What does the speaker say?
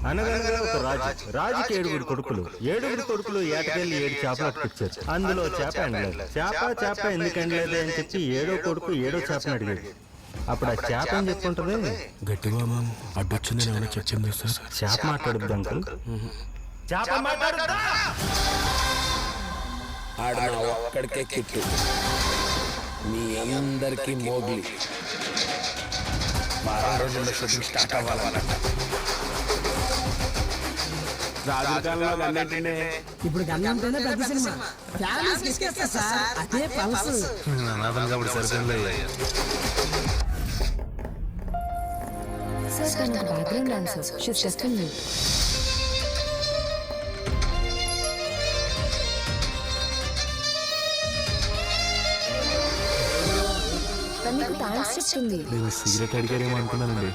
అనగనగా ఒక రాజుకి 7 కొడుకులు. 7 కొడుకులు ఏటకెళ్ళి 7 చేపలు అట్టుకొచ్చారు. అందులో చేప ఎండలేదు. చేప ఎందుకు ఎండలేదు అని చెప్పి 7వ కొడుకు 7వ చేపని అడిగాడు. అప్పుడు ఆ చేప ఏం చెప్పుకుంటది? గట్టిగా అడ్డొచ్చిందని ఏమైనా చెప్పింది సార్? చేప మాట్లాడుద్ది అంకుల్. చేప మాట్లాడుద్దా? ఒక్కడికే కిట్టు, మీ అందరికీ మోగ్లీ. 12 రోజుల్లో షూటింగ్ స్టార్ట్ అవ్వాలన్నమాట. ఇప్పుడు గన్నంటేనే పెద్ద సినిమా. ఫ్యామిలీస్ తీసుకెళ్తా సార్, అదే pulse. Sir, can the background dancer? She's just a mute. తనకు డాన్స్ చెప్తుంది. నేను సిగరెట్ అడిగారేమో అనుకున్నానండి.